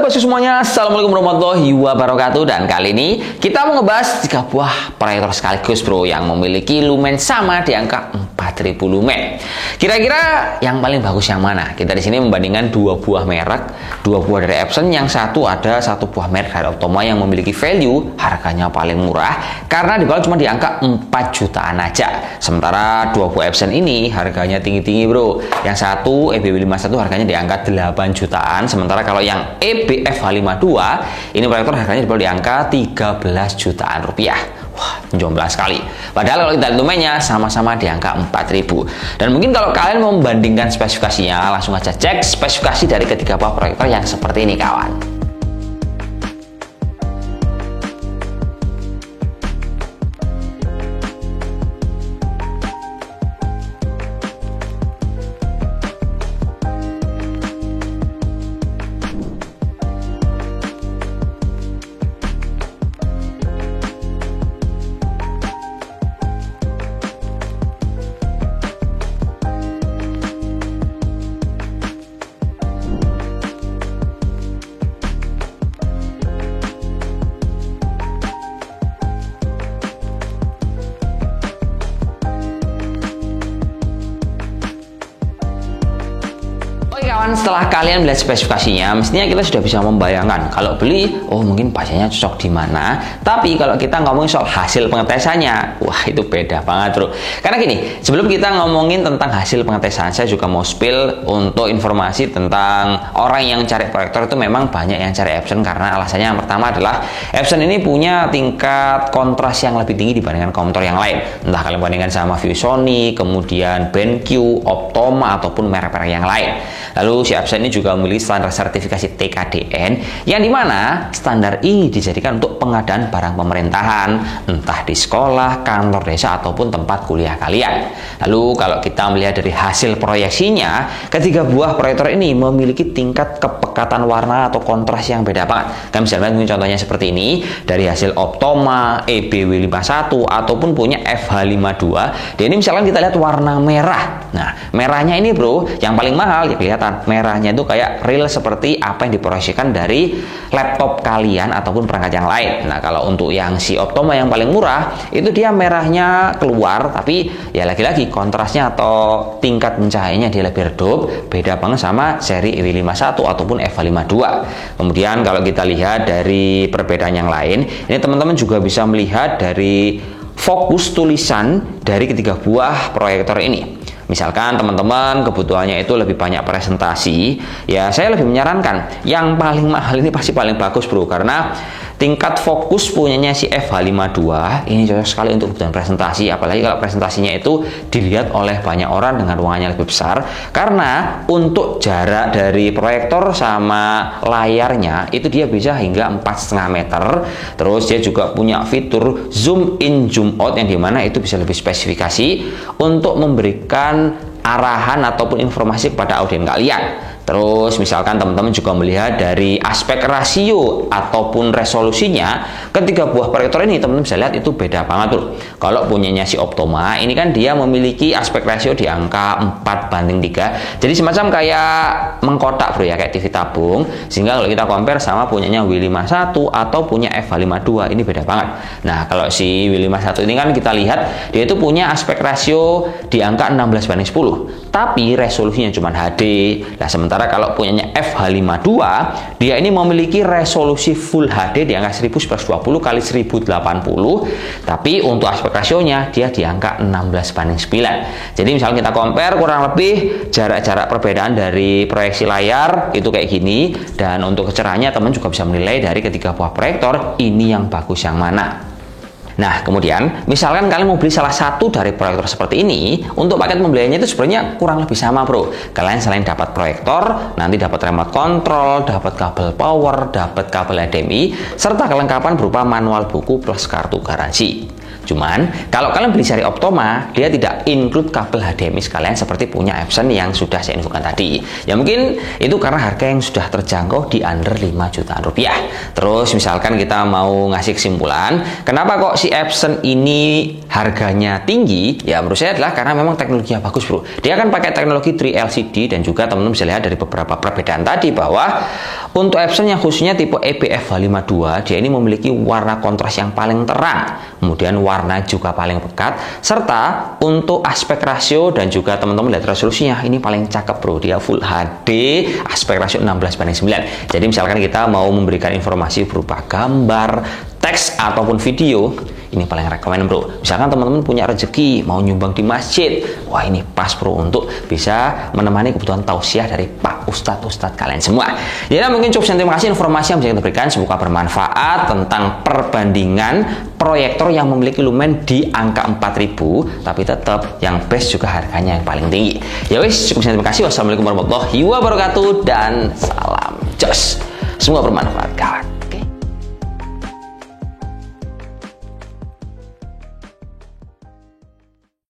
Halo bosku semuanya, assalamualaikum warahmatullahi wabarakatuh. Dan kali ini kita mau ngebahas 3 buah proyektor sekaligus bro yang memiliki lumen sama di angka 4000 lumen. Kira-kira yang paling bagus yang mana? Kita di sini membandingkan 2 buah merek, 2 buah dari Epson. Yang satu ada 1 buah merek dari Optoma yang memiliki value harganya paling murah karena dijual cuma di angka 4 jutaan aja. Sementara 2 buah Epson ini harganya tinggi-tinggi bro. Yang satu EBW51 harganya di angka 8 jutaan. Sementara kalau yang EBF52 ini proyektor harganya di angka 13 jutaan rupiah. Wah, jomplang sekali. Padahal kalau kita lihat lumennya sama-sama di angka 4000. Dan mungkin kalau kalian mau membandingkan spesifikasinya, langsung aja cek spesifikasi dari ketiga buah proyektor yang seperti ini kawan. Setelah kalian melihat spesifikasinya, mestinya kita sudah bisa membayangkan kalau beli, oh mungkin pastinya cocok di mana. Tapi kalau kita ngomongin soal hasil pengetesannya, wah itu beda banget bro. Karena gini, sebelum kita ngomongin tentang hasil pengetesan, saya juga mau spill untuk informasi tentang orang yang cari proyektor itu memang banyak yang cari Epson karena alasannya yang pertama adalah Epson ini punya tingkat kontras yang lebih tinggi dibandingkan komputer yang lain. Entah kalian bandingkan sama ViewSonic, kemudian BenQ, Optoma ataupun merek-merek yang lain. Lalu si Epson ini juga memiliki standar sertifikasi TKDN yang dimana standar ini dijadikan untuk pengadaan barang pemerintahan, entah di sekolah, kantor desa ataupun tempat kuliah kalian. Lalu kalau kita melihat dari hasil proyeksinya, ketiga buah proyektor ini memiliki tingkat kepekatan warna atau kontras yang beda banget. Kalian bisa lihat contohnya seperti ini dari hasil Optoma, EBW51 ataupun punya FH52. Dan ini misalkan kita lihat warna merah. Nah, merahnya ini bro, yang paling mahal ya kelihatan merahnya itu kayak real seperti apa yang diproyeksikan dari laptop kalian ataupun perangkat yang lain. Nah, kalau untuk yang si Optoma yang paling murah itu dia merahnya keluar, tapi ya lagi-lagi kontrasnya atau tingkat pencahayanya dia lebih redup, beda banget sama seri EW51 ataupun F52. Kemudian kalau kita lihat dari perbedaan yang lain, ini teman-teman juga bisa melihat dari fokus tulisan dari ketiga buah proyektor ini. Misalkan teman-teman kebutuhannya itu lebih banyak presentasi, ya saya lebih menyarankan yang paling mahal ini pasti paling bagus bro, karena tingkat fokus punyanya si FH52 ini cocok sekali untuk kebutuhan presentasi, apalagi kalau presentasinya itu dilihat oleh banyak orang dengan ruangannya lebih besar, karena untuk jarak dari proyektor sama layarnya itu dia bisa hingga 4,5 meter. Terus dia juga punya fitur zoom in zoom out yang dimana itu bisa lebih spesifikasi untuk memberikan arahan ataupun informasi kepada audiens kalian. Terus misalkan teman-teman juga melihat dari aspek rasio ataupun resolusinya, ketiga buah proyektor ini teman-teman bisa lihat itu beda banget tuh. Kalau punyanya si Optoma ini kan dia memiliki aspek rasio di angka 4:3, jadi semacam kayak mengkotak bro ya, kayak TV tabung. Sehingga kalau kita compare sama punyanya W51 atau punya F52 ini beda banget. Nah, kalau si W51 ini kan kita lihat dia itu punya aspek rasio di angka 16:10, tapi resolusinya cuma HD. Nah, sementara kalau punyanya FH52 dia ini memiliki resolusi Full HD di angka 1920 x 1080, tapi untuk aspek rasionya dia di angka 16:9. Jadi misalnya kita compare kurang lebih jarak-jarak perbedaan dari proyeksi layar itu kayak gini. Dan untuk kecerahannya teman juga bisa menilai dari ketiga buah proyektor ini yang bagus yang mana. Nah, kemudian misalkan kalian mau beli salah satu dari proyektor seperti ini, untuk paket pembeliannya itu sebenarnya kurang lebih sama bro. Kalian selain dapat proyektor, nanti dapat remote control, dapat kabel power, dapat kabel HDMI, serta kelengkapan berupa manual buku plus kartu garansi. Cuman kalau kalian beli seri Optoma, dia tidak include kabel HDMI sekalian seperti punya Epson yang sudah saya infokan tadi. Ya mungkin itu karena harga yang sudah terjangkau di under 5 jutaan rupiah. Terus misalkan kita mau ngasih kesimpulan, kenapa kok si Epson ini harganya tinggi? Ya menurut saya adalah karena memang teknologinya bagus bro. Dia kan pakai teknologi 3 LCD dan juga teman-teman bisa lihat dari beberapa perbedaan tadi bahwa Untuk Epson yang khususnya tipe EPF52, dia ini memiliki warna kontras yang paling terang, kemudian warna juga paling pekat, serta untuk aspek rasio dan juga teman-teman lihat resolusinya, ini paling cakep bro, dia Full HD, aspek rasio 16:9. Jadi misalkan kita mau memberikan informasi berupa gambar, teks, ataupun video, ini paling rekomend bro. Misalkan teman-teman punya rezeki mau nyumbang di masjid, wah ini pas bro untuk bisa menemani kebutuhan tausiah dari Pak Ustadz kalian semua. Jadi mungkin cukup sekian, terima kasih informasi yang bisa kita berikan, semoga bermanfaat tentang perbandingan proyektor yang memiliki lumen di angka 4000 tapi tetap yang best juga harganya yang paling tinggi. Ya wis, cukup sekian, terima kasih. Wassalamualaikum warahmatullahi wabarakatuh dan salam jos. Semoga bermanfaat kawan.